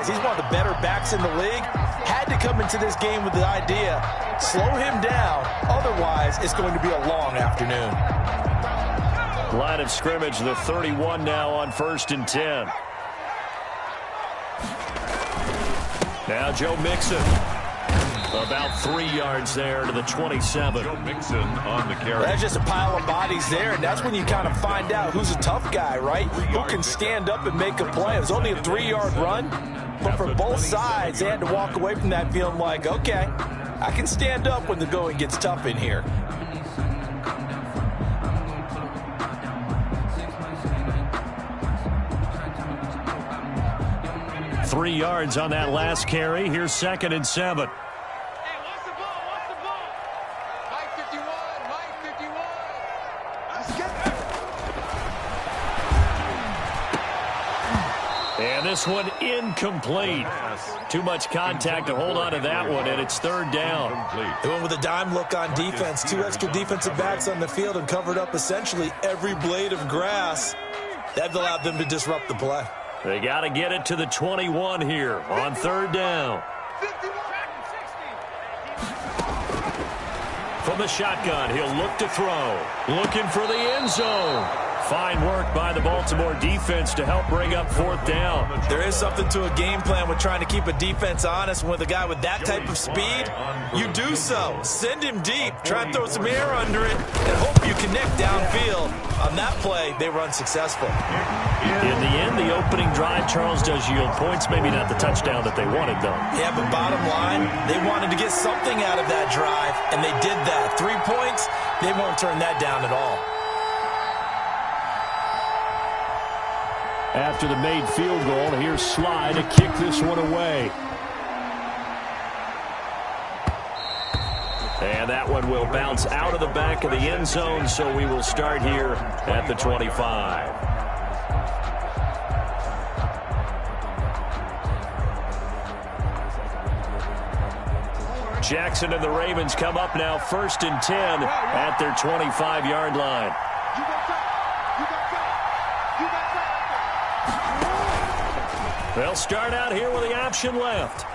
He's one of the better backs in the league. Had to come into this game with the idea, slow him down. Otherwise, it's going to be a long afternoon. Line of scrimmage, the 31 now on 1st and 10. Now Joe Mixon. About 3 yards there to the 27. Joe Mixon on the carry. That's just a pile of bodies there, and that's when you kind of find out who's a tough guy, right? Who can stand up and make a play. It was only a 3-yard run, but for both sides, they had to walk away from that feeling like, okay, I can stand up when the going gets tough in here. Three yards on that last carry. Here's 2nd and 7. And this one incomplete. Too much contact to hold on to that one, and it's 3rd down. They went with a dime look on defense. 2 extra defensive backs on the field and covered up essentially every blade of grass. That allowed them to disrupt the play. They got to get it to the 21 here on 3rd down. From the shotgun, he'll look to throw. Looking for the end zone. Fine work by the Baltimore defense to help bring up 4th down. There is something to a game plan with trying to keep a defense honest. With a guy with that type of speed, you do so. Send him deep, try and throw some air under it, and hope you connect downfield. On that play, they were unsuccessful. In the end, the opening drive, Charles, does yield points. Maybe not the touchdown that they wanted, though. Yeah, but bottom line, they wanted to get something out of that drive, and they did that. 3 points, they won't turn that down at all. After the made field goal, here's Sly to kick this one away. And that one will bounce out of the back of the end zone, so we will start here at the 25. Jackson and the Ravens come up now 1st and 10 at their 25-yard line. They'll start out here with the option left.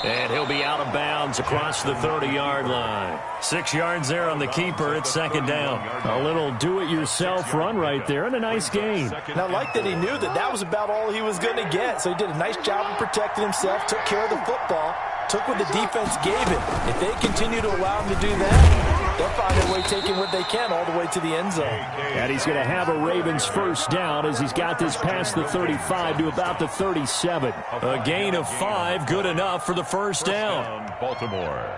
And he'll be out of bounds across the 30-yard line. 6 yards there on the keeper. It's 2nd down. A little do-it-yourself run right there and a nice gain. And I like that he knew that that was about all he was going to get. So he did a nice job of protecting himself, took care of the football, took what the defense gave him. If they continue to allow him to do that, they'll find their way taking what they can all the way to the end zone. And he's going to have a Ravens 1st down as he's got this past the 35 to about the 37. A gain of 5, good enough for the 1st down. Baltimore.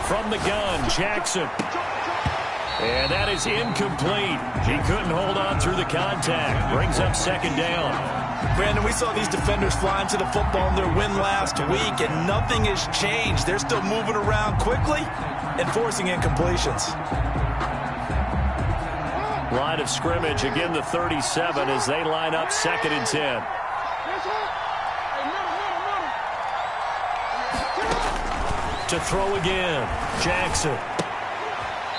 From the gun, Jackson. And that is incomplete. He couldn't hold on through the contact. Brings up 2nd down. Brandon, we saw these defenders flying to the football in their win last week, and nothing has changed. They're still moving around quickly and forcing incompletions. Line of scrimmage, again the 37 as they line up 2nd and 10. To throw again, Jackson.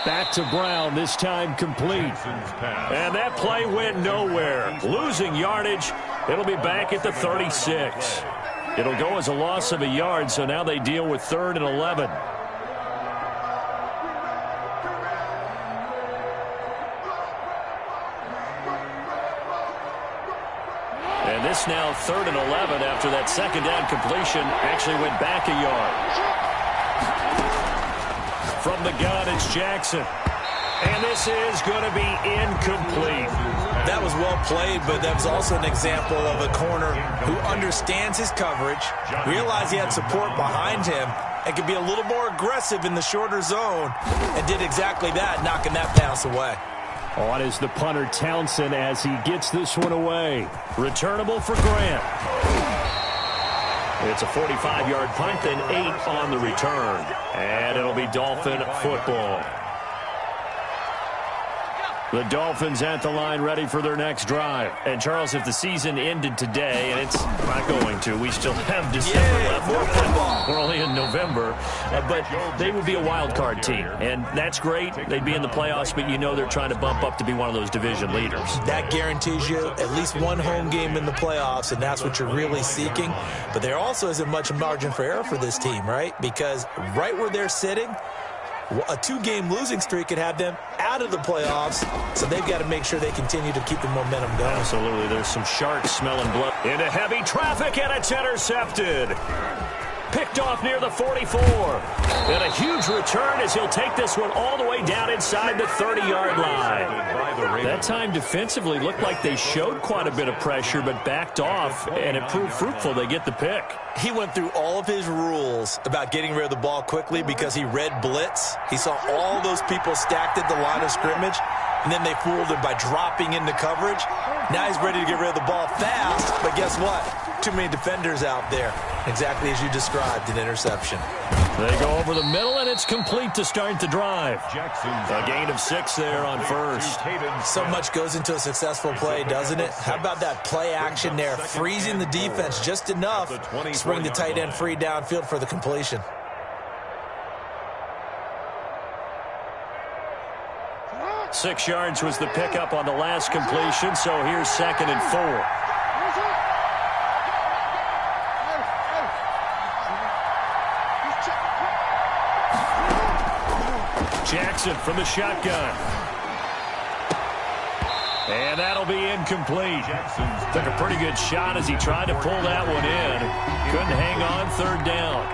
Back to Brown, this time complete. And that play went nowhere. Losing yardage, it'll be back at the 36. It'll go as a loss of a yard, so now they deal with 3rd and 11. And this now 3rd and 11 after that 2nd down completion actually went back a yard. From the gun, it's Jackson. And this is going to be incomplete. That was well played, but that was also an example of a corner who understands his coverage, realized he had support behind him, and could be a little more aggressive in the shorter zone, and did exactly that, knocking that pass away. On is the punter, Townsend, as he gets this one away. Returnable for Grant. It's a 45-yard punt, then 8 on the return. And it'll be Dolphin football. The Dolphins at the line ready for their next drive. And, Charles, if the season ended today, and it's not going to, we still have December left. More football. We're only in November. But they would be a wild card team. And that's great. They'd be in the playoffs, but you know they're trying to bump up to be one of those division leaders. That guarantees you at least one home game in the playoffs, and that's what you're really seeking. But there also isn't much margin for error for this team, right? Because right where they're sitting, a 2-game losing streak could have them out of the playoffs, so they've got to make sure they continue to keep the momentum going. Absolutely. There's some sharks smelling blood. Into heavy traffic, and it's intercepted. Picked off near the 44. And a huge return as he'll take this one all the way down inside the 30-yard line. That time defensively looked like they showed quite a bit of pressure, but backed off, and it proved fruitful. They get the pick. He went through all of his rules about getting rid of the ball quickly because he read blitz. He saw all those people stacked at the line of scrimmage, and then they fooled him by dropping into coverage. Now he's ready to get rid of the ball fast, but guess what? Too many defenders out there. Exactly as you described, an interception. They go over the middle, and it's complete to start the drive. A gain of 6 there on first. So much goes into a successful play, doesn't it? How about that play action there, freezing the defense just enough to bring the tight end free downfield for the completion. Six yards was the pickup on the last completion, so here's 2nd and 4. Jackson from the shotgun. And that'll be incomplete. Took a pretty good shot as he tried to pull that one in. Couldn't hang on 3rd down.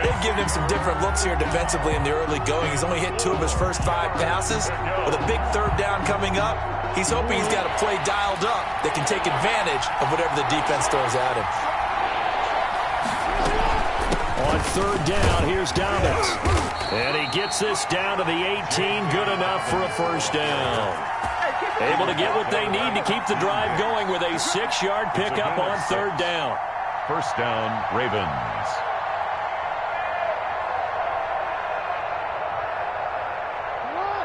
They've given him some different looks here defensively in the early going. He's only hit 2 of his first 5 passes. With a big 3rd down coming up, he's hoping he's got a play dialed up that can take advantage of whatever the defense throws at him. On 3rd down, here's Dobbins. And he gets this down to the 18. Good enough for a first down. Able to get what they need to keep the drive going with a 6-yard pickup on 3rd down. First down, Ravens.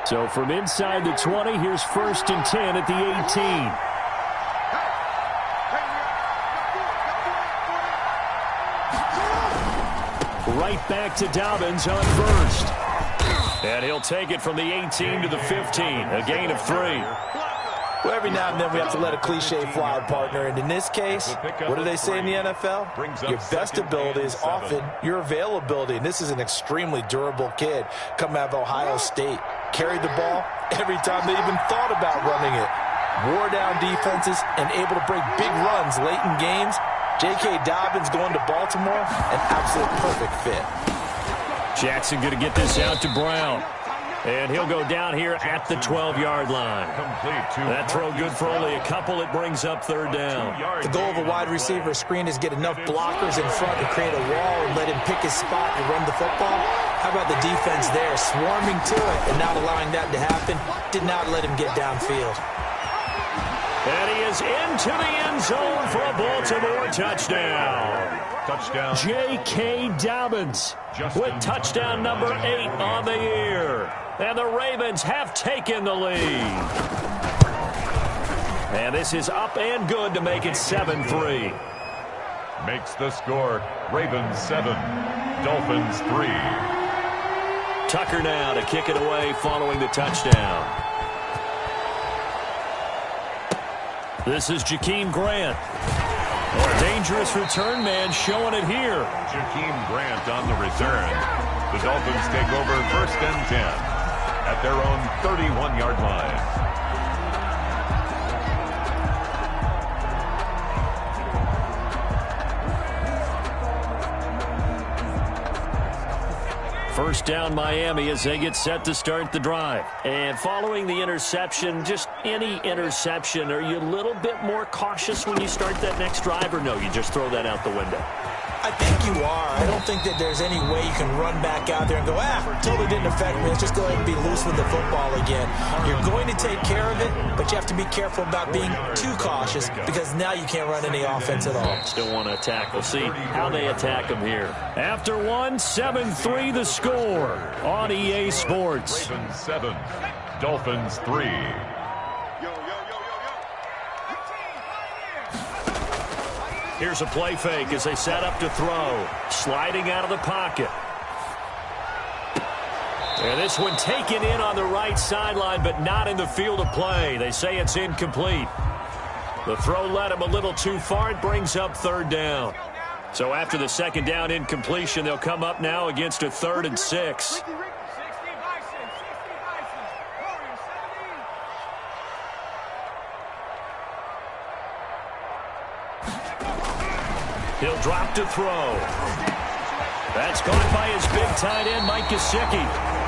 So from inside the 20, here's 1st and 10 at the 18. Right back to Dobbins on 1st. And he'll take it from the 18 to the 15. A gain of 3. Well, every now and then we have to let a cliche fly, partner. And in this case, what do they say in the NFL? Your best ability is often your availability. And this is an extremely durable kid coming out of Ohio State. Carried the ball every time they even thought about running it. Wore down defenses and able to break big runs late in games. J.K. Dobbins going to Baltimore, an absolute perfect fit. Jackson going to get this out to Brown. And he'll go down here at the 12-yard line. That throw good for only a couple. It brings up 3rd down. The goal of a wide receiver screen is get enough blockers in front to create a wall and let him pick his spot and run the football. How about the defense there, swarming to it and not allowing that to happen? Did not let him get downfield. And he is into the end zone for a Baltimore touchdown. Touchdown. J.K. Dobbins with touchdown number 8 on the year. And the Ravens have taken the lead. And this is up and good to make it 7-3. Makes the score Ravens 7, Dolphins 3. Tucker now to kick it away following the touchdown. This is Jakeem Grant. A dangerous return man showing it here. Jakeem Grant on the return. The Dolphins take over 1st and 10 at their own 31-yard line. First down Miami as they get set to start the drive. And following the interception, just any interception, are you a little bit more cautious when you start that next drive, or no, you just throw that out the window? I think you are. I don't think that there's any way you can run back out there and go, totally didn't affect me. Let's just go ahead and be loose with the football again. You're going to take care of it, but you have to be careful about being too cautious because now you can't run any offense at all. Still want to attack. We'll see how they attack them here. After 7-3 the score on EA Sports. Ravens 7, Dolphins 3. Here's a play fake as they set up to throw. Sliding out of the pocket. And this one taken in on the right sideline, but not in the field of play. They say it's incomplete. The throw led him a little too far. It brings up third down. So after the second down incompletion, they'll come up now against a 3rd and 6. He'll drop to throw. That's caught by his big tight end, Mike Gesicki.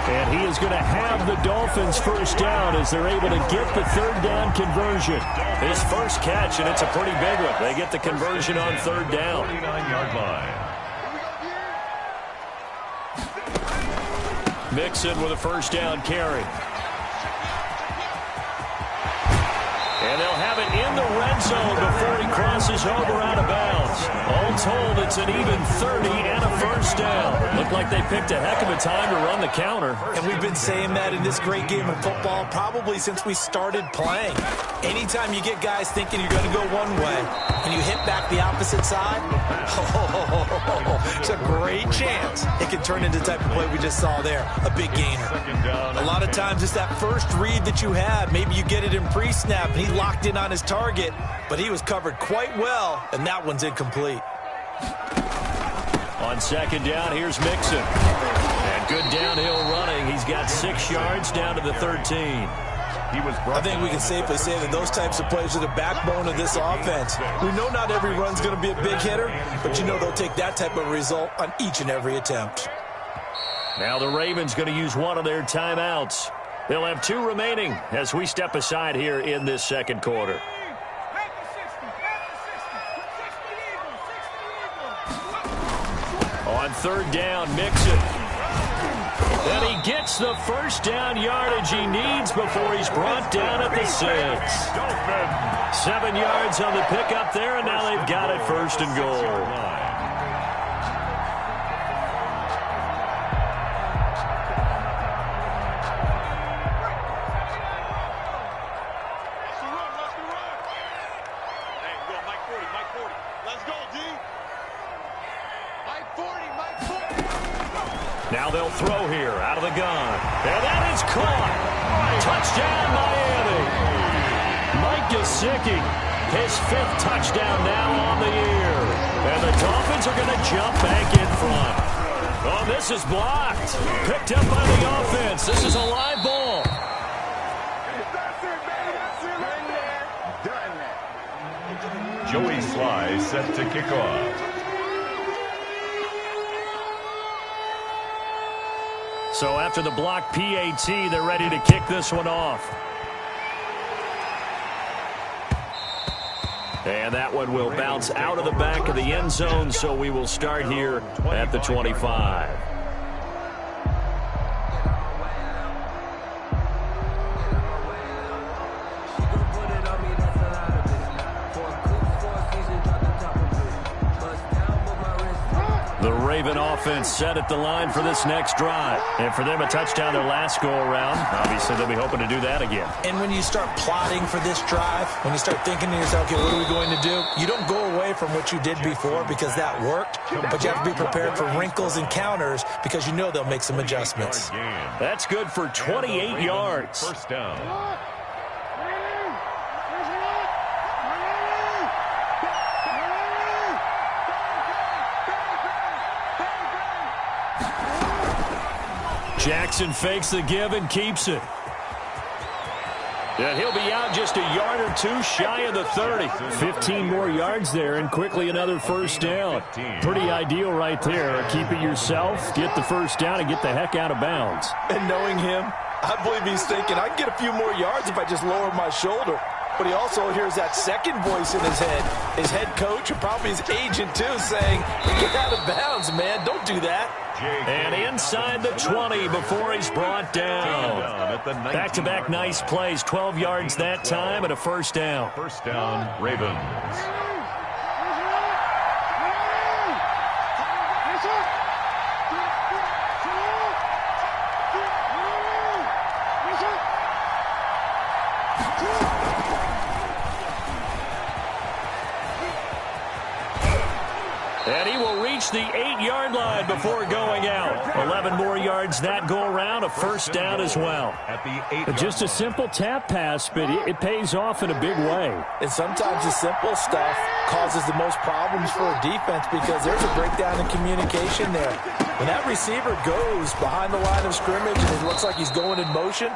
And he is going to have the Dolphins first down as they're able to get the third down conversion. His first catch, and it's a pretty big one. They get the conversion on third down. 49-yard line. Mixon with a first down carry. And they'll have it in the red zone before he crosses over out of bounds. All told, it's an even 30 and a first down. Looked like they picked a heck of a time to run the counter. And we've been saying that in this great game of football probably since we started playing. Anytime you get guys thinking you're going to go one way and you hit back the opposite side, it's a great chance it can turn into the type of play we just saw there, a big gainer. A lot of times it's that first read that you have. Maybe you get it in pre-snap and he locked in on his target, but he was covered quite well, and that one's incomplete. On second down, here's Mixon. And good downhill running. He's got 6 yards down to the 13. I think we can safely say that those types of plays are the backbone of this offense. We know not every run's going to be a big hitter, but you know they'll take that type of result on each and every attempt. Now the Ravens going to use one of their timeouts. They'll have 2 remaining as we step aside here in this second quarter. On third down, Mixon. And he gets the first down yardage he needs before he's brought down at the 6. 7 yards on the pickup there, and now they've got it first and goal. Now they'll throw here out of the gun. And that is caught. Touchdown, Miami. Mike Gesicki, his 5th touchdown now on the year. And the Dolphins are going to jump back in front. Oh, this is blocked. Picked up by the offense. This is a live ball. Joey Sly set to kick off. So after the block PAT, they're ready to kick this one off. And that one will bounce out of the back of the end zone, so we will start here at the 25. The Raven offense set at the line for this next drive. And for them, a touchdown their last go-around. Obviously, they'll be hoping to do that again. And when you start plotting for this drive, when you start thinking to yourself, okay, what are we going to do? You don't go away from what you did before because that worked, but you have to be prepared for wrinkles and counters because you know they'll make some adjustments. That's good for 28 yards. First down. Jackson fakes the give and keeps it. And he'll be out just a yard or 2 shy of the 30. 15 more yards there and quickly another first down. Pretty ideal right there. Keep it yourself, get the first down, and get the heck out of bounds. And knowing him, I believe he's thinking, I can get a few more yards if I just lower my shoulder. But he also hears that second voice in his head. His head coach and probably his agent, too, saying, get out of bounds, man. Don't do that. And inside the 20 before he's brought down. Back-to-back nice plays. 12 yards that time and a first down. First down, Ravens. And he will reach the 8-yard line before going out. 11 more yards that go around, a first down as well. Just a simple tap pass, but it pays off in a big way. And sometimes the simple stuff causes the most problems for a defense because there's a breakdown in communication there. When that receiver goes behind the line of scrimmage and it looks like he's going in motion,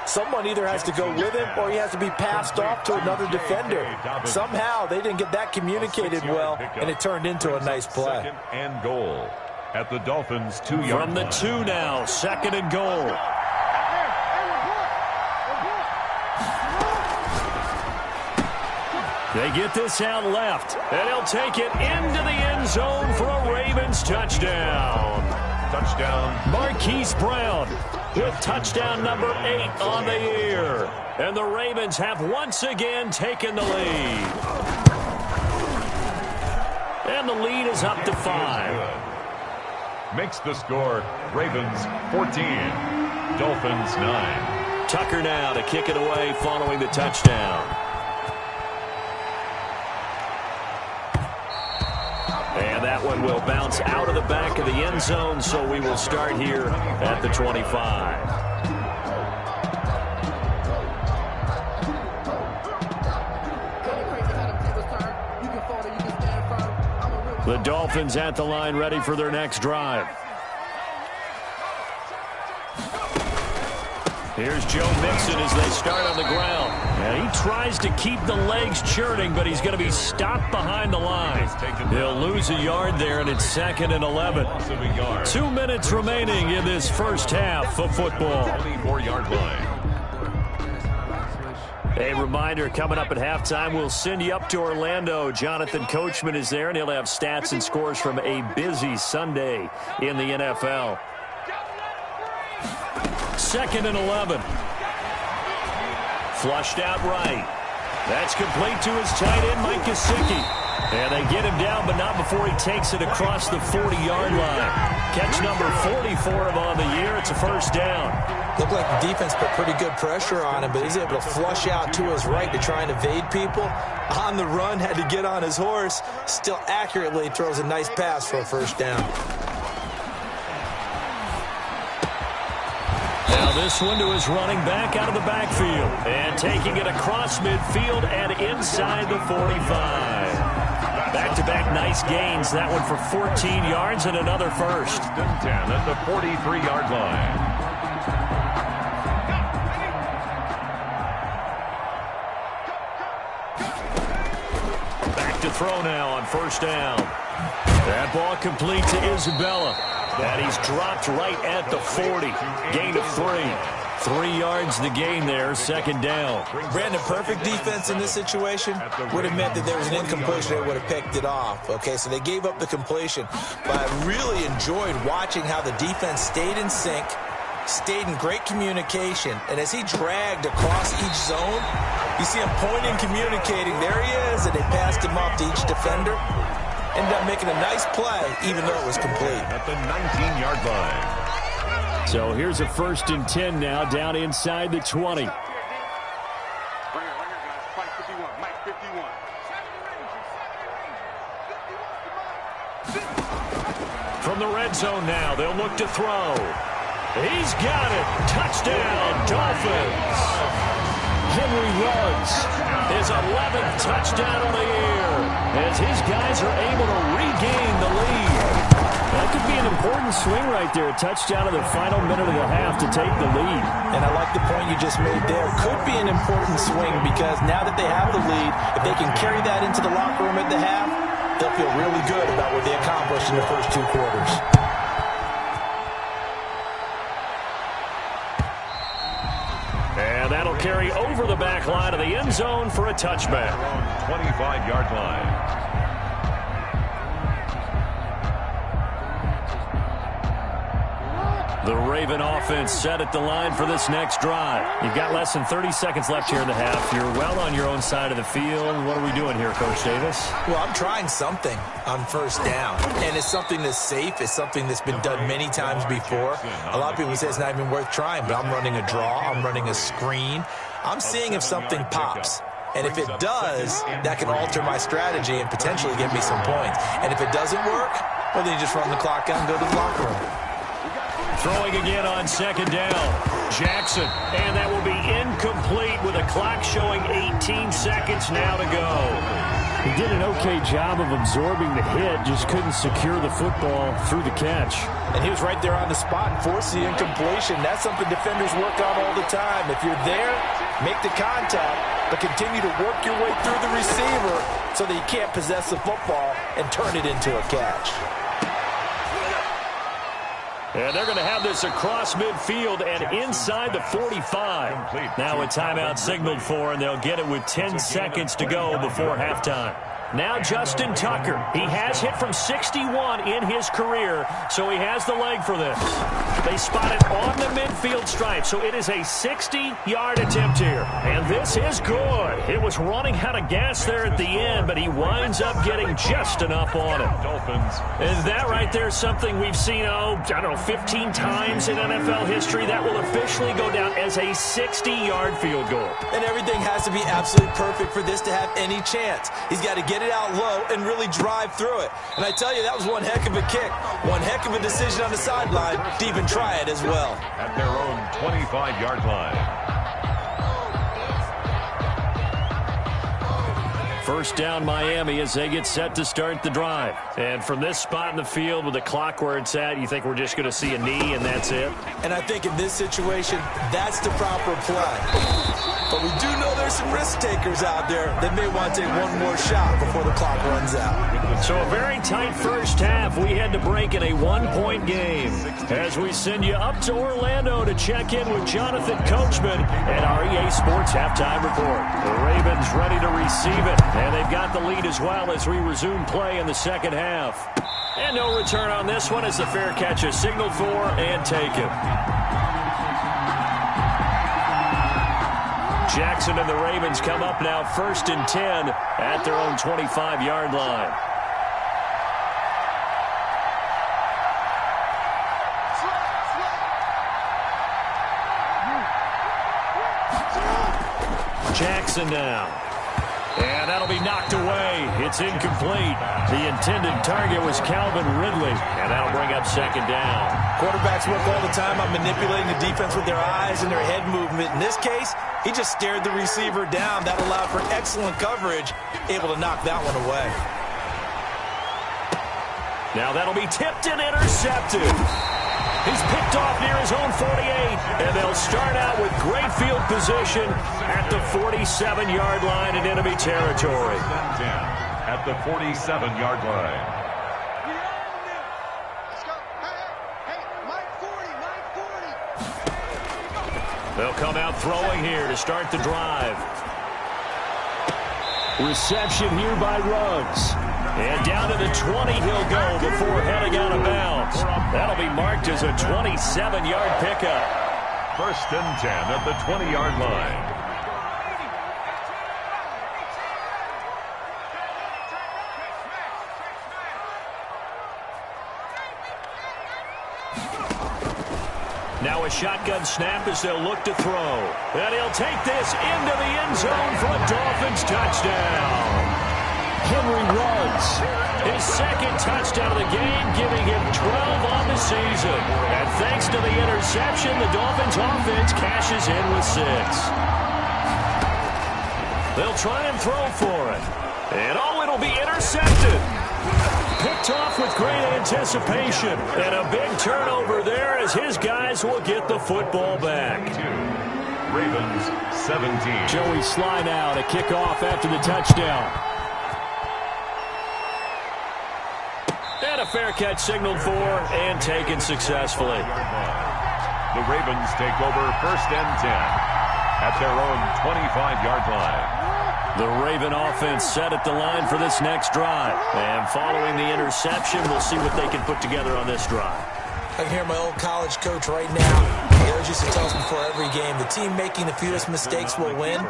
someone either has to go with him or he has to be passed off to another defender. Somehow they didn't get that communicated well, and it turned into a nice play. Second and goal at the Dolphins' 2-yard From the 2 now, second and goal. They get this out left, and he'll take it into the end zone for a Ravens touchdown. Touchdown. Marquise Brown with touchdown number 8 on the year. And the Ravens have once again taken the lead. And the lead is up to 5. Makes the score Ravens 14, Dolphins 9. Tucker now to kick it away following the touchdown. And that one will bounce out of the back of the end zone, so we will start here at the 25. The Dolphins at the line, ready for their next drive. Here's Joe Mixon as they start on the ground. And he tries to keep the legs churning, but he's going to be stopped behind the line. He'll lose a yard there, and it's 2nd and 11. 2 minutes remaining in this first half of football. 24-yard line. A reminder, coming up at halftime, we'll send you up to Orlando. Jonathan Coachman is there, and he'll have stats and scores from a busy Sunday in the NFL. 2nd and 11. Flushed out right. That's complete to his tight end, Mike Gesicki. And they get him down, but not before he takes it across the 40-yard line. Catch number 44 on the year. It's a first down. Looked like the defense put pretty good pressure on him, but he's able to flush out to his right to try and evade people. On the run, had to get on his horse. Still accurately throws a nice pass for a first down. Now this one to his running back out of the backfield. And taking it across midfield and inside the 45. Back-to-back nice gains. That one for 14 yards and another first. 10 at the 43-yard line. Back to throw now on first down. That ball complete to Isabella. And he's dropped right at the 40. Gain of 3. 3 yards the gain there, second down. Brandon, perfect defense in this situation would have meant that there was an incompletion. They would have picked it off. Okay, so they gave up the completion. But I really enjoyed watching how the defense stayed in sync, stayed in great communication. And as he dragged across each zone, you see him pointing, communicating. There he is, and they passed him off to each defender. Ended up making a nice play, even though it was complete. At the 19-yard line. So here's a 1st and 10 now, down inside the 20. From the red zone now, they'll look to throw. He's got it. Touchdown, Dolphins. Henry Ruggs, his 11th touchdown of the year, as his guys are able to regain the lead. That could be an important swing right there. A touchdown in the final minute of the half to take the lead. And I like the point you just made there. Could be an important swing because now that they have the lead, if they can carry that into the locker room at the half, they'll feel really good about what they accomplished in the first 2 quarters. And that'll carry over the back line of the end zone for a touchback. 25-yard line. The Raven offense set at the line for this next drive. You've got less than 30 seconds left here in the half. You're well on your own side of the field. What are we doing here, Coach Davis? Well, I'm trying something on first down. And it's something that's safe. It's something that's been done many times before. A lot of people say it's not even worth trying, but I'm running a draw. I'm running a screen. I'm seeing if something pops. And if it does, that can alter my strategy and potentially get me some points. And if it doesn't work, well, then you just run the clock out and go to the locker room. Throwing again on second down. Jackson. And that will be incomplete with a clock showing 18 seconds now to go. He did an okay job of absorbing the hit, just couldn't secure the football through the catch. And he was right there on the spot and forced the incompletion. That's something defenders work on all the time. If you're there, make the contact, but continue to work your way through the receiver so that you can't possess the football and turn it into a catch. And they're going to have this across midfield and inside the 45. Now a timeout signaled for, and they'll get it with 10 seconds to go before halftime. Now Justin Tucker. He has hit from 61 in his career, so he has the leg for this. They spot it on the midfield stripe, so it is a 60-yard attempt here. And this is good. It was running out of gas there at the end, but he winds up getting just enough on it. And that right there is something we've seen, 15 times in NFL history. That will officially go down as a 60-yard field goal. And everything has to be absolutely perfect for this to have any chance. He's got to get it out low and really drive through it. And I tell you, that was one heck of a kick. One heck of a decision on the sideline to even try it as well. At their own 25-yard line. First down Miami as they get set to start the drive. And from this spot in the field with the clock where it's at, you think we're just going to see a knee and that's it? And I think in this situation, that's the proper play. But we do know there's some risk takers out there that may want to take one more shot before the clock runs out. So a very tight first half. We had to break in a one-point game. As we send you up to Orlando to check in with Jonathan Coachman at our EA Sports Halftime Report. The Ravens ready to receive it. And they've got the lead as well as we resume play in the second half. And no return on this one as the fair catch is signaled for and taken. Jackson and the Ravens come up now 1st and 10 at their own 25-yard line. Jackson now. And that'll be knocked away. It's incomplete. The intended target was Calvin Ridley, and that'll bring up second down. Quarterbacks work all the time on manipulating the defense with their eyes and their head movement. In this case, he just stared the receiver down. That allowed for excellent coverage, able to knock that one away. Now that'll be tipped and intercepted. He's picked off near his own 48, and they'll start out with great field position at the 47-yard line in enemy territory. At the 47-yard line. They'll come out throwing here to start the drive. Reception here by Ruggs. And down to the 20 he'll go before heading out of bounds. That'll be marked as a 27-yard pickup. 1st and 10 at the 20-yard line. Now a shotgun snap as they'll look to throw. And he'll take this into the end zone for a Dolphins touchdown. Henry Ruggs, his second touchdown of the game, giving him 12 on the season. And thanks to the interception, the Dolphins offense cashes in with 6. They'll try and throw for it. And it'll be intercepted. Picked off with great anticipation. And a big turnover there as his guys will get the football back. Ravens 17. Joey Sly now to kick off after the touchdown. And a fair catch signaled for and taken successfully. The Ravens take over 1st and 10 at their own 25-yard line. The Raven offense set at the line for this next drive. And following the interception, we'll see what they can put together on this drive. I can hear my old college coach right now. He always used to tell us before every game, the team making the fewest mistakes will win.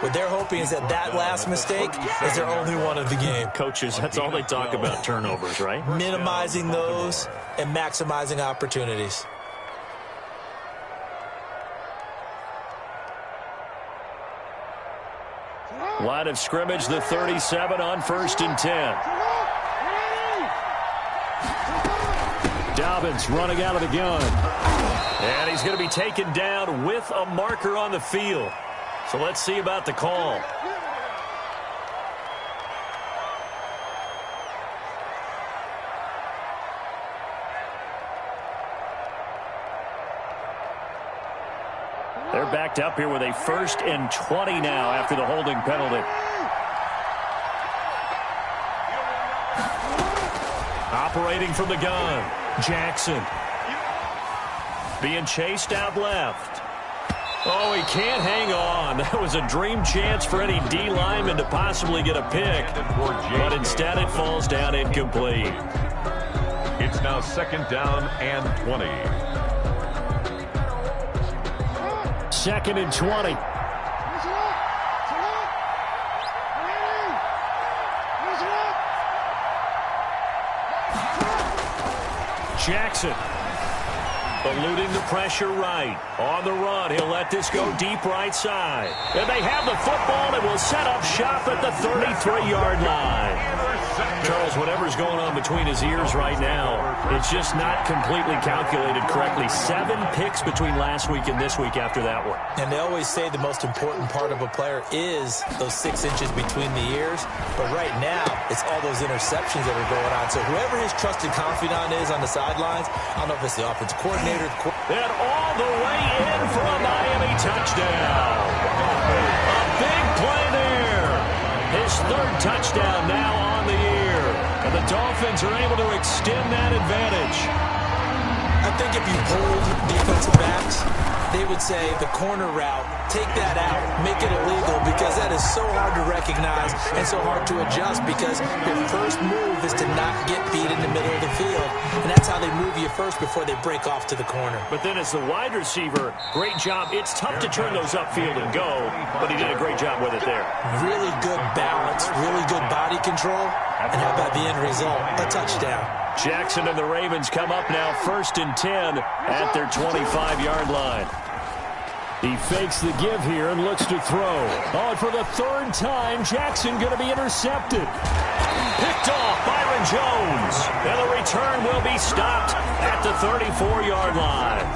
What they're hoping is that last mistake is their only one of the game. Coaches, that's all they talk about, turnovers, right? Minimizing those and maximizing opportunities. Line of scrimmage, the 37 on 1st and 10. Dobbins running out of the gun. And he's going to be taken down with a marker on the field. So let's see about the call. They're backed up here with a 1st and 20 now after the holding penalty. Operating from the gun, Jackson. Being chased out left. Oh, he can't hang on. That was a dream chance for any D lineman to possibly get a pick. But instead it falls down incomplete. It's now 2nd down and 20. 2nd and 20. Jackson eluding the pressure right. On the run, he'll let this go deep right side. And they have the football and will set up shop at the 33-yard line. Charles, whatever's going on between his ears right now, it's just not completely calculated correctly. 7 picks between last week and this week after that one. And they always say the most important part of a player is those 6 inches between the ears. But right now, it's all those interceptions that are going on. So whoever his trusted confidant is on the sidelines, I don't know if it's the offensive coordinator. And all the way in for a Miami touchdown. A big play there. His 3rd touchdown now on the year. And the Dolphins are able to extend that advantage. I think if you hold defensive backs, they would say the corner route, take that out, make it illegal, because that is so hard to recognize and so hard to adjust, because your first move is to not get beat in the middle of the field. And that's how they move you first before they break off to the corner. But then as the wide receiver, great job. It's tough to turn those upfield and go, but he did a great job with it there. Really good balance, really good body control. And how about the end result? A touchdown. Jackson and the Ravens come up now 1st and 10 at their 25-yard line. He fakes the give here and looks to throw. Oh, and for the 3rd time, Jackson going to be intercepted. Picked off Byron Jones. And the return will be stopped at the 34-yard line.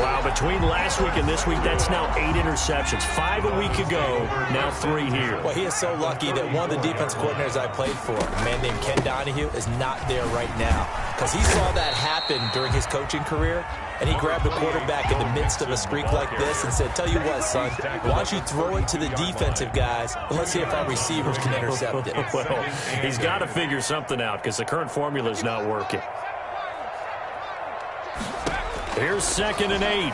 Wow, between last week and this week, that's now 8 interceptions. 5 a week ago, now 3 here. Well, he is so lucky that one of the defense coordinators I played for, a man named Ken Donahue, is not there right now. Because he saw that happen during his coaching career, and he grabbed the quarterback in the midst of a streak like this and said, tell you what, son, why don't you throw it to the defensive guys, and let's see if our receivers can intercept it. Well, he's got to figure something out because the current formula is not working. Here's 2nd and 8.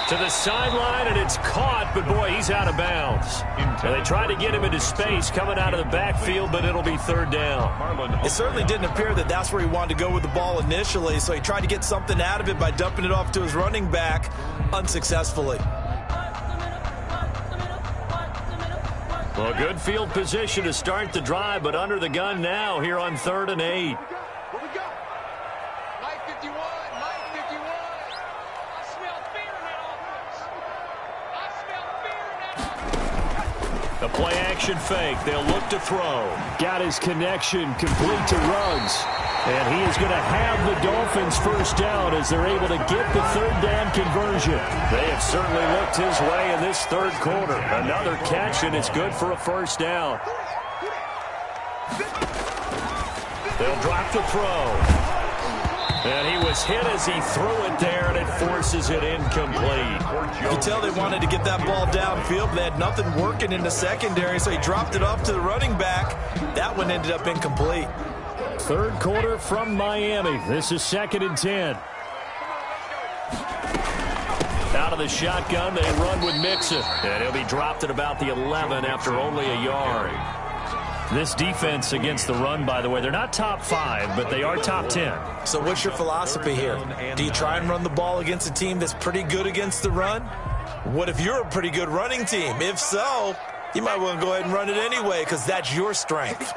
To the sideline, and it's caught, but boy, he's out of bounds. And they tried to get him into space coming out of the backfield, but it'll be 3rd down. It certainly didn't appear that that's where he wanted to go with the ball initially, so he tried to get something out of it by dumping it off to his running back unsuccessfully. Well, good field position to start the drive, but under the gun now here on 3rd and 8. The play-action fake. They'll look to throw. Got his connection complete to Ruggs. And he is going to have the Dolphins 1st down as they're able to get the 3rd down conversion. They have certainly looked his way in this 3rd quarter. Another catch, and it's good for a 1st down. They'll drop the throw. And he was hit as he threw it there, and it forces it incomplete. You can tell they wanted to get that ball downfield, but they had nothing working in the secondary, so he dropped it off to the running back. That one ended up incomplete. 3rd quarter from Miami. This is 2nd and 10. Out of the shotgun, they run with Mixon. And he'll be dropped at about the 11 after only a yard. This defense against the run, by the way, they're not top 5, but they are top 10. So what's your philosophy here? Do you try and run the ball against a team that's pretty good against the run? What if you're a pretty good running team? If so, you might want to go ahead and run it anyway because that's your strength. It's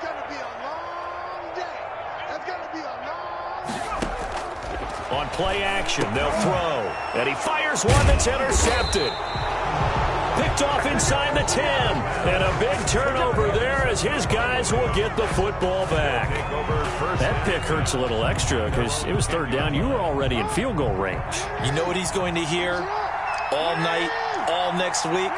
going to be a long day. It's going to be a long play action. They'll throw. And he fires one that's intercepted. Picked off inside the 10. And a big turnover there as his guys will get the football back. That pick hurts a little extra because it was third down. You were already in field goal range. You know what he's going to hear all night, all next week?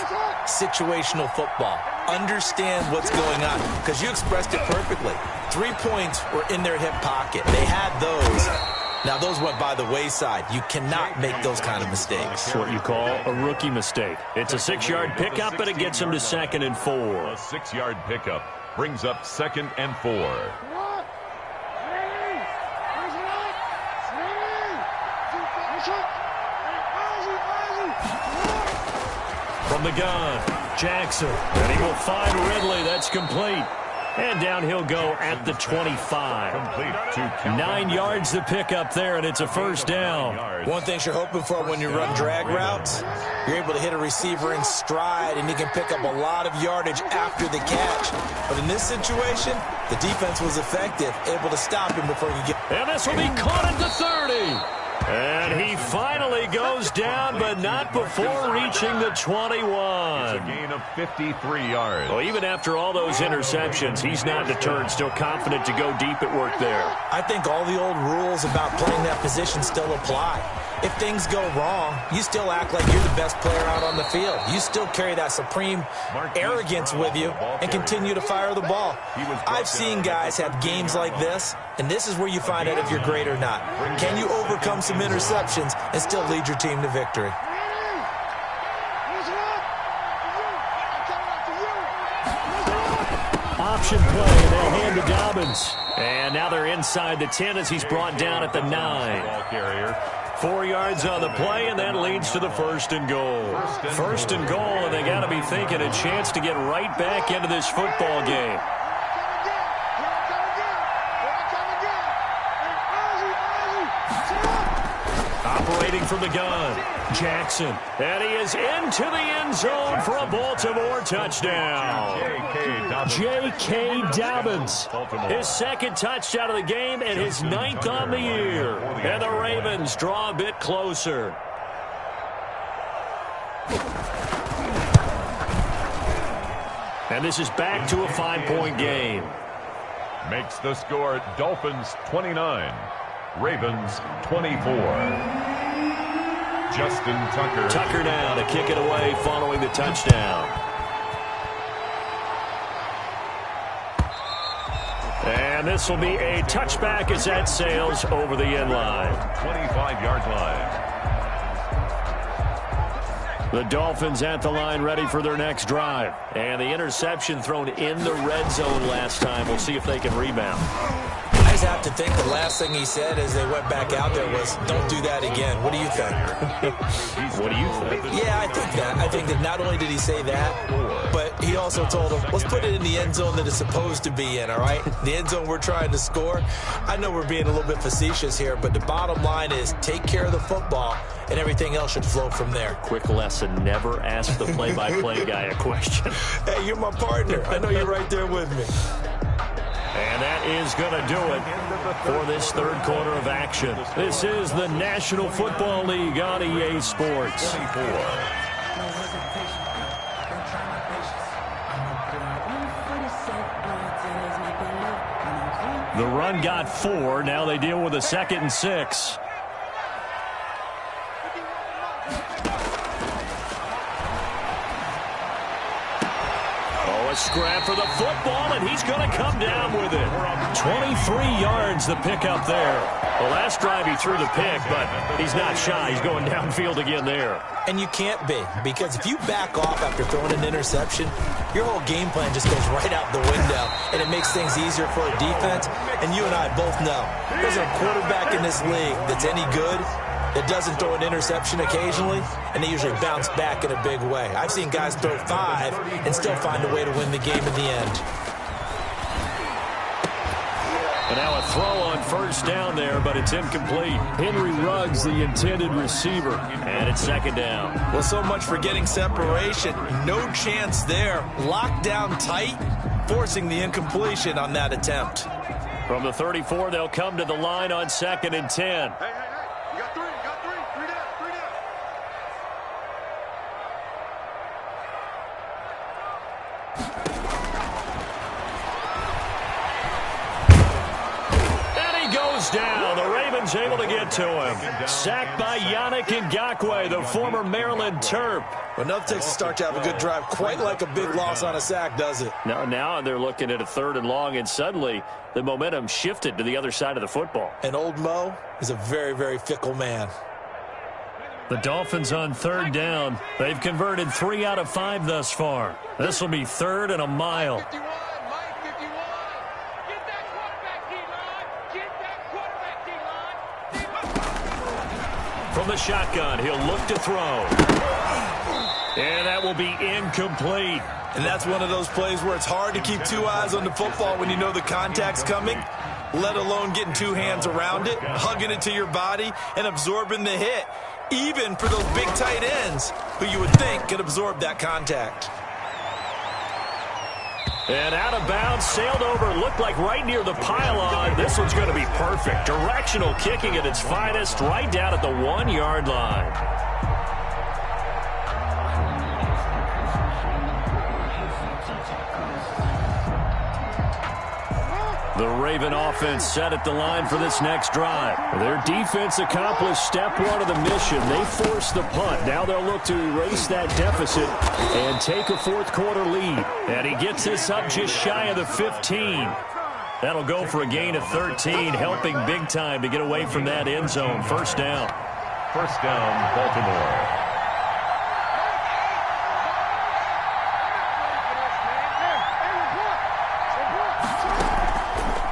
Situational football. Understand what's going on because you expressed it perfectly. 3 points were in their hip pocket. They had those. Now, those went by the wayside. You cannot make those kind of mistakes. It's what you call a rookie mistake. It's a 6-yard pickup, and it gets him to 2nd and 4. A 6-yard pickup brings up 2nd and 4. From the gun, Jackson. And he will find Ridley. That's complete. And down he'll go at the 25. Complete to 9 yards to pick up there, and it's a first down. One thing you're hoping for when you run drag routes, you're able to hit a receiver in stride, and he can pick up a lot of yardage after the catch. But in this situation, the defense was effective, able to stop him before he get. And this will be caught at the 30. And he finally goes down, but not before reaching the 21. It's a gain of 53 yards. Well, even after all those interceptions, he's not deterred, still confident to go deep at work there. I think all the old rules about playing that position still apply. If things go wrong, you still act like you're the best player out on the field. You still carry that supreme arrogance with you and continue to fire the ball. I've seen guys have games like this, and this is where you find out if you're great or not. Can you overcome some interceptions and still lead your team to victory? Option play, and they'll hand to Dobbins. And now they're inside the 10 as he's brought down at the 9. Ball carrier. 4 yards on the play, and that leads to the 1st and goal. 1st and goal, and they got to be thinking a chance to get right back into this football game. Operating from the gun, Jackson. And he is into the end zone for a Baltimore touchdown. J.K. Dobbins. His 2nd touchdown of the game and his 9th on the year. And the Ravens draw a bit closer. And this is back to a 5-point game. Makes the score Dolphins 29. Ravens 24. Justin Tucker. Tucker now to kick it away following the touchdown. And this will be a touchback as that sails over the end line. 25-yard line. The Dolphins at the line ready for their next drive. And the interception thrown in the red zone last time. We'll see if they can rebound. I just have to think the last thing he said as they went back out there was, don't do that again. What do you think? What do you think? Yeah, I think that. I think that not only did he say that, but he also told him, let's put it in the end zone that it's supposed to be in, all right? The end zone we're trying to score. I know we're being a little bit facetious here, but the bottom line is take care of the football, and everything else should flow from there. Quick lesson, never ask the play-by-play guy a question. Hey, you're my partner. I know you're right there with me. And that is going to do it for this 3rd quarter of action. This is the National Football League on EA Sports. The run got 4. Now they deal with a 2nd and 6. A scrap for the football, and he's going to come down with it. 23 yards the pickup there. The last drive he threw the pick, but he's not shy. He's going downfield again there. And you can't be, because if you back off after throwing an interception, your whole game plan just goes right out the window, and it makes things easier for a defense. And you and I both know there's a quarterback in this league that's any good that doesn't throw an interception occasionally, and they usually bounce back in a big way. I've seen guys throw 5 and still find a way to win the game in the end. And now a throw on 1st down there, but it's incomplete. Henry Ruggs, the intended receiver, and it's 2nd down. Well, so much for getting separation. No chance there. Locked down tight, forcing the incompletion on that attempt. From the 34, they'll come to the line on 2nd and 10. Dolphins able to get to him. Sacked by Yannick Ngakoue, the former Maryland Terp. Well, nothing takes a start to have a good drive quite like a big loss on a sack, does it? Now they're looking at a 3rd and long, and suddenly the momentum shifted to the other side of the football. And old Mo is a very, very fickle man. The Dolphins on 3rd down. They've converted 3 out of 5 thus far. This will be 3rd and a mile. From the shotgun, he'll look to throw. And that will be incomplete. And that's one of those plays where it's hard to keep 2 eyes on the football when you know the contact's coming, let alone getting 2 hands around it, hugging it to your body, and absorbing the hit, even for those big tight ends who you would think could absorb that contact. And out of bounds, sailed over, looked like right near the pylon. This one's going to be perfect. Directional kicking at its finest, right down at the 1-yard line. The Raven offense set at the line for this next drive. Their defense accomplished step 1 of the mission. They forced the punt. Now they'll look to erase that deficit and take a 4th quarter lead. And he gets this up just shy of the 15. That'll go for a gain of 13, helping big time to get away from that end zone. 1st down. 1st down, Baltimore.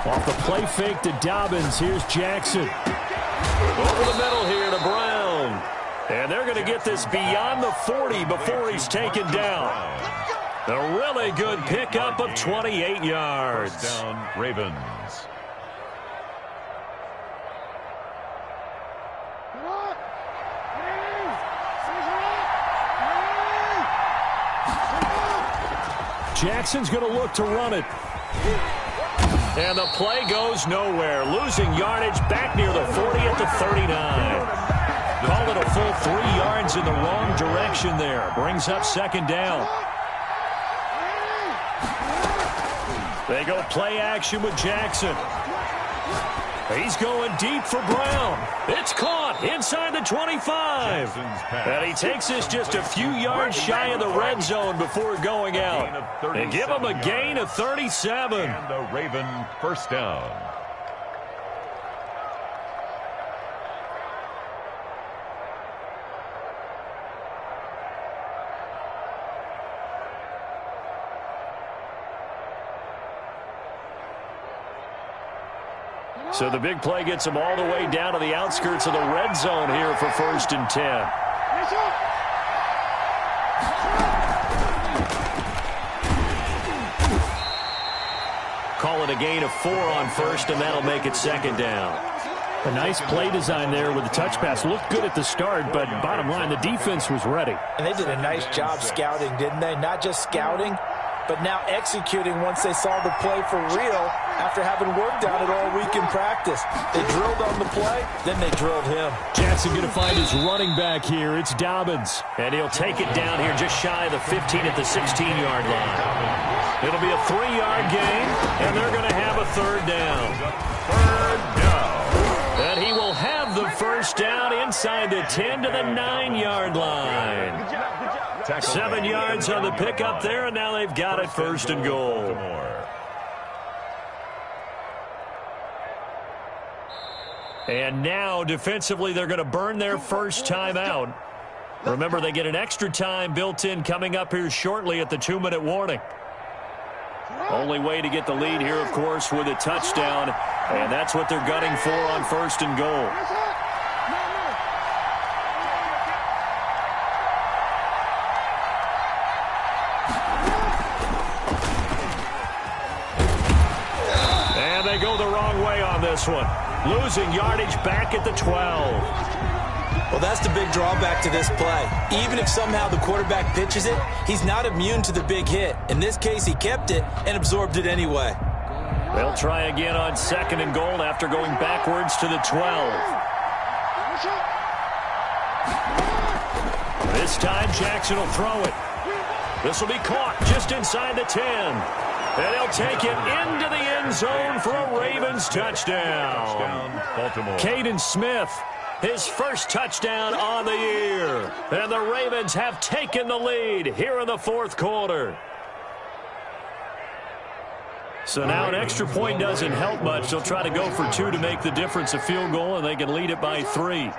Off the play fake to Dobbins, here's Jackson. Over the middle here to Brown. And they're going to get this beyond the 40 before he's taken down. A really good pickup of 28 yards. 1st down, Ravens. Jackson's going to look to run it. And the play goes nowhere. Losing yardage back near the 40 at the 39. Call it a full 3 yards in the wrong direction there. Brings up 2nd down. They go play action with Jackson. He's going deep for Brown. It's caught inside the 25. And he takes this just a few yards shy of the red zone before going out. And give him a gain of 37. And the Raven 1st down. So the big play gets him all the way down to the outskirts of the red zone here for 1st and 10. Call it a gain of 4 on 1st, and that'll make it 2nd down. A nice play design there with the touch pass. Looked good at the start, but bottom line, the defense was ready. And they did a nice job scouting, didn't they? Not just scouting, but now executing once they saw the play for real after having worked on it all week in practice. They drilled on the play, then they drilled him. Jackson going to find his running back here. It's Dobbins. And he'll take it down here just shy of the 15 at the 16-yard line. It'll be a 3-yard gain, and they're going to have a 3rd down. 3rd down. And he will have the 1st down inside the 10 to the 9-yard line. 7 yards on the pickup there, and now they've got it 1st and goal. And now, defensively, they're going to burn their first time out. Remember, they get an extra time built in coming up here shortly at the 2-minute warning. Only way to get the lead here, of course, with a touchdown, and that's what they're gunning for on 1st and goal. And they go the wrong way on this one. Losing yardage back at the 12. Well, that's the big drawback to this play. Even if somehow the quarterback pitches it, he's not immune to the big hit. In this case, he kept it and absorbed it anyway. They'll try again on 2nd and goal after going backwards to the 12. This time, Jackson will throw it. This will be caught just inside the 10. And he'll take it into the end zone for a Ravens touchdown. Baltimore. Caden Smith, his first touchdown on the year. And the Ravens have taken the lead here in the fourth quarter. So now an extra point doesn't help much. They'll try to go for 2 to make the difference a field goal, and they can lead it by 3.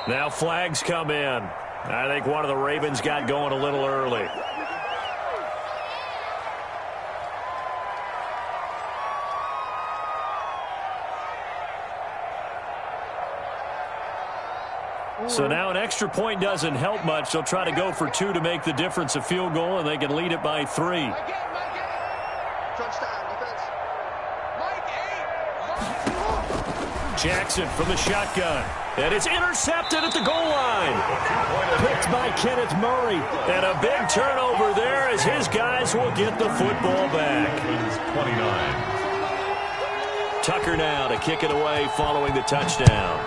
Now flags come in. I think one of the Ravens got going a little early. So now an extra point doesn't help much. They'll try to go for 2 to make the difference a field goal, and they can lead it by 3. Jackson from the shotgun. And it's intercepted at the goal line. Picked by Kenneth Murray. And a big turnover there as his guys will get the football back. 29. Tucker now to kick it away following the touchdown.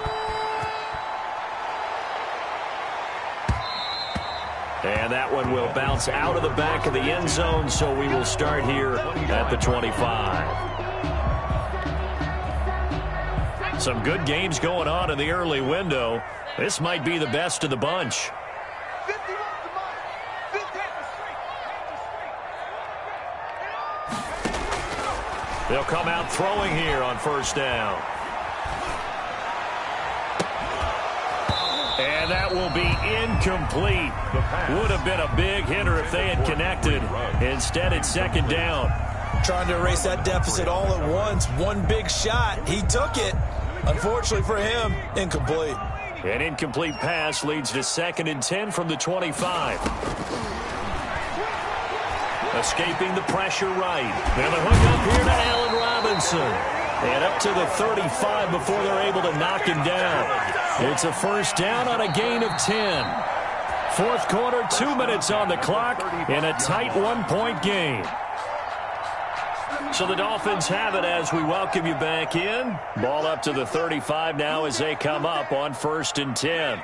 And that one will bounce out of the back of the end zone, so we will start here at the 25. Some good games going on in the early window. This might be the best of the bunch. They'll come out throwing here on first down. And that will be incomplete. Would have been a big hitter if they had connected. Instead, it's second down. Trying to erase that deficit all at once. One big shot. He took it. Unfortunately for him, incomplete. An incomplete pass leads to 2nd and 10 from the 25. Escaping the pressure right. And the hook up here to Allen Robinson. And up to the 35 before they're able to knock him down. It's a first down on a gain of 10. Fourth quarter, 2 minutes on the clock in a tight 1-point game. So the Dolphins have it as we welcome you back in. Ball up to the 35 now as they come up on 1st and 10.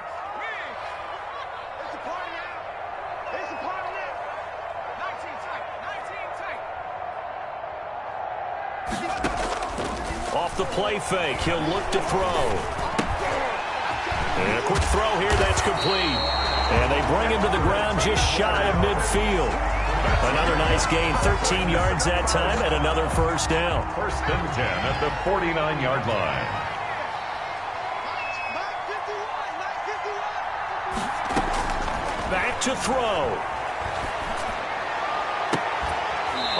Off the play fake, he'll look to throw. And a quick throw here, that's complete. And they bring him to the ground just shy of midfield. Another nice gain, 13 yards that time, and another first down. 1st and 10 at the 49-yard line. Back to throw.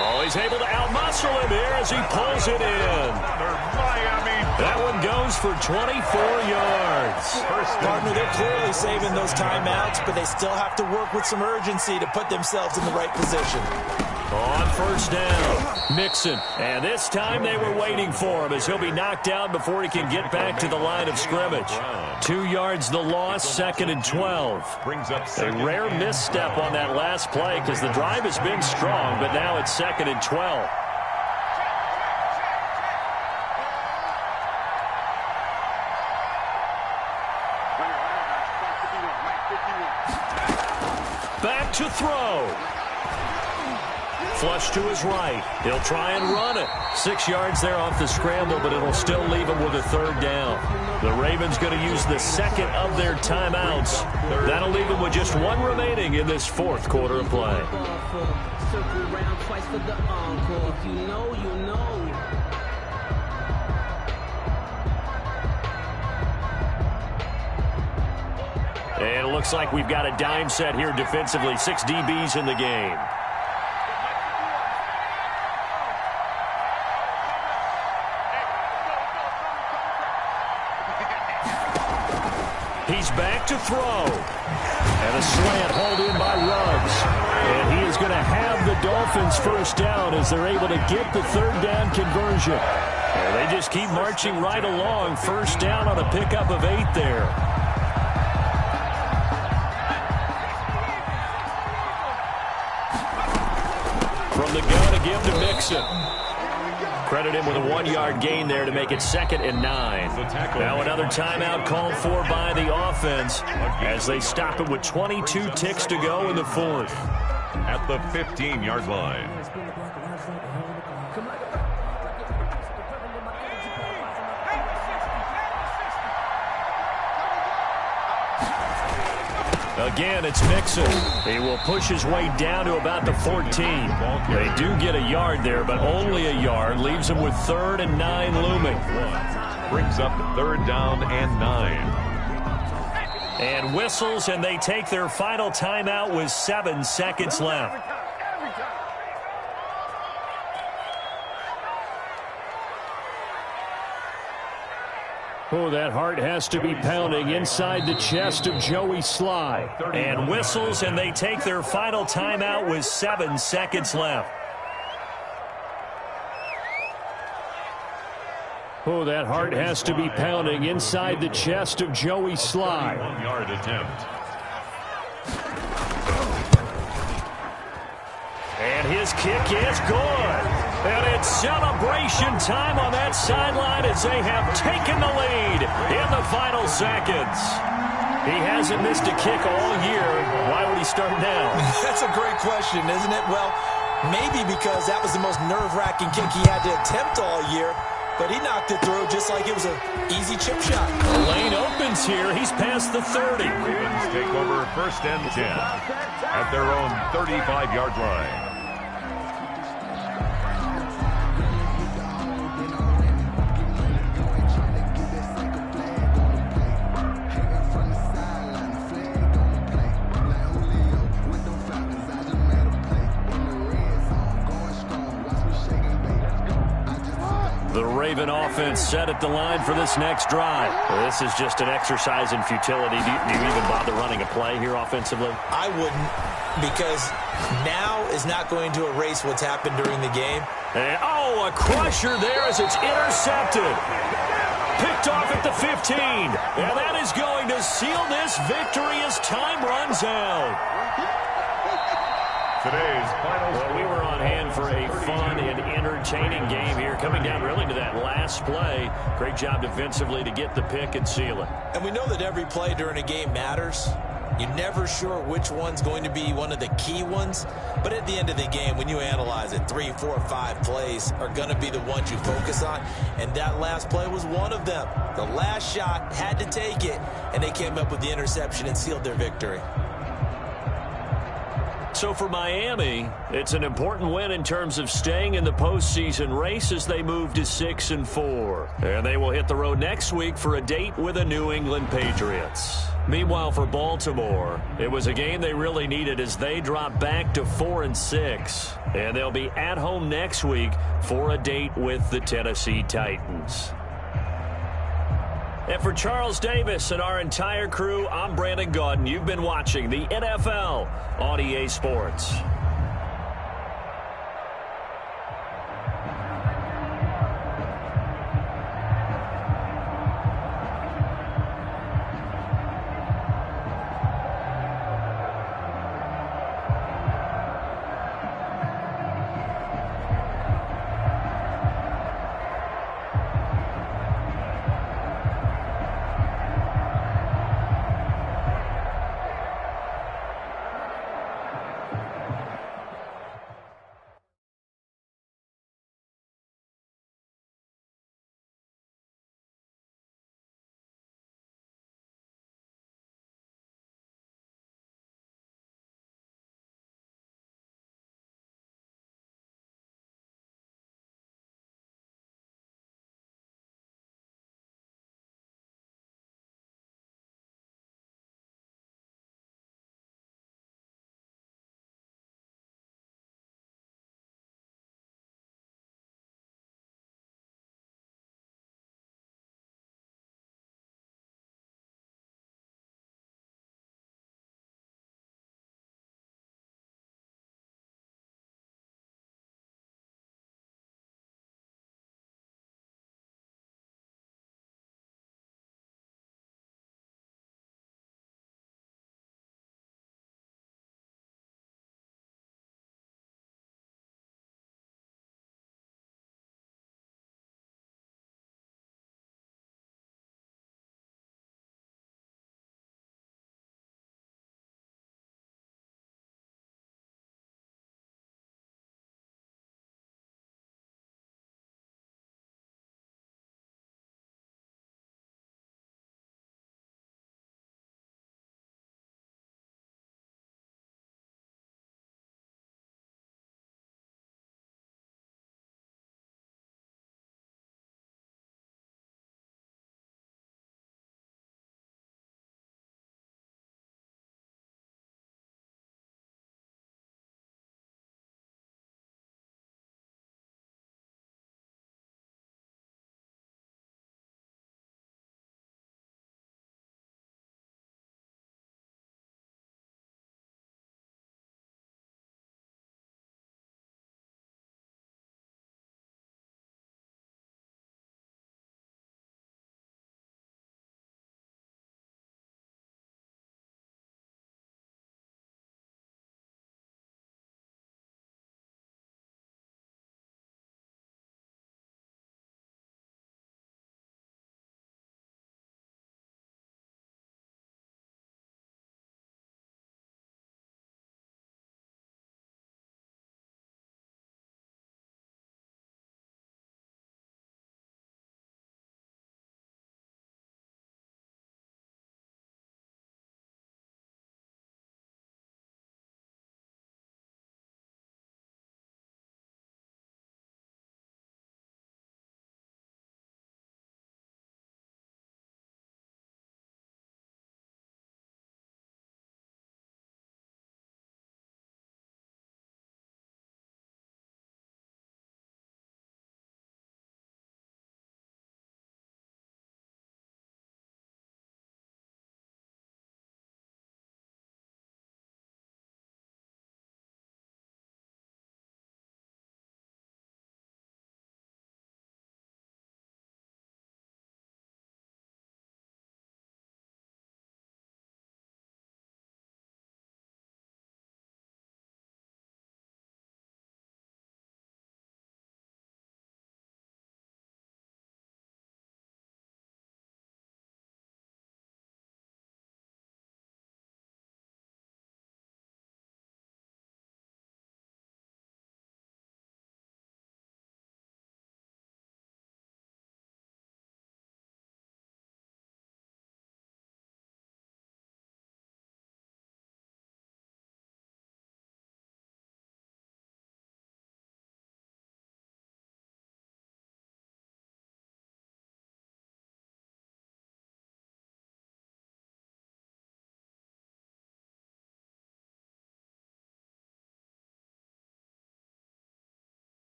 Oh, he's able to outmuscle him here as he pulls it in. That one goes for 24 yards. Partner, they're clearly saving those timeouts, but they still have to work with some urgency to put themselves in the right position. On first down, Mixon. And this time they were waiting for him as he'll be knocked down before he can get back to the line of scrimmage. 2 yards the loss, 2nd and 12. A rare misstep on that last play because the drive has been strong, but now it's 2nd and 12. Back to throw. Flush to his right. He'll try and run it. 6 yards there off the scramble, but it'll still leave him with a third down. The Ravens going to use the second of their timeouts. That'll leave them with just one remaining in this fourth quarter of play. And it looks like we've got a dime set here defensively. 6 DBs in the game. He's back to throw. And a slant hauled in by Ruggs. And he is going to have the Dolphins first down as they're able to get the third down conversion. And they just keep marching right along. First down on a pickup of 8 there. From the gun to give to Mixon. Credit him with a 1-yard gain there to make it 2nd and 9. Now another timeout called for by the offense as they stop it with 22 ticks to go in the 4th. At the 15-yard line. Again, it's Mixon. He will push his way down to about the 14. They do get a yard there, but only a yard. Leaves them with 3rd and 9 looming. Brings up 3rd down and 9. And whistles, and they take their final timeout with 7 seconds left. Oh, that heart has to be pounding inside the chest of Joey Sly. And whistles, and they take their final timeout with 7 seconds left. Oh, that heart has to be pounding inside the chest of Joey Sly. 1-yard attempt. And his kick is good. And it's celebration time on that sideline as they have taken the lead in the final seconds. He hasn't missed a kick all year. Why would he start now? That's a great question, isn't it? Well, maybe because that was the most nerve-wracking kick he had to attempt all year. But he knocked it through just like it was an easy chip shot. The lane opens here. He's past the 30. Ravens take over 1st and 10 at their own 35-yard line. The Raven offense set at the line for this next drive. Well, this is just an exercise in futility. Do you even bother running a play here offensively? I wouldn't, because now is not going to erase what's happened during the game. And, oh, a crusher there as it's intercepted. Picked off at the 15. And that is going to seal this victory as time runs out. Today's final. Well, we were on hand for a fun and entertaining game here, coming down really to that last play. Great job defensively to get the pick and seal it. And we know that every play during a game matters. You're never sure which one's going to be one of the key ones. But at the end of the game, when you analyze it, 3, 4, 5 plays are going to be the ones you focus on. And that last play was one of them. The last shot had to take it, and they came up with the interception and sealed their victory. So for Miami, it's an important win in terms of staying in the postseason race as they move to 6-4. And they will hit the road next week for a date with the New England Patriots. Meanwhile, for Baltimore, it was a game they really needed as they drop back to 4-6. And they'll be at home next week for a date with the Tennessee Titans. And for Charles Davis and our entire crew, I'm Brandon Gaudin. You've been watching the NFL on EA Sports.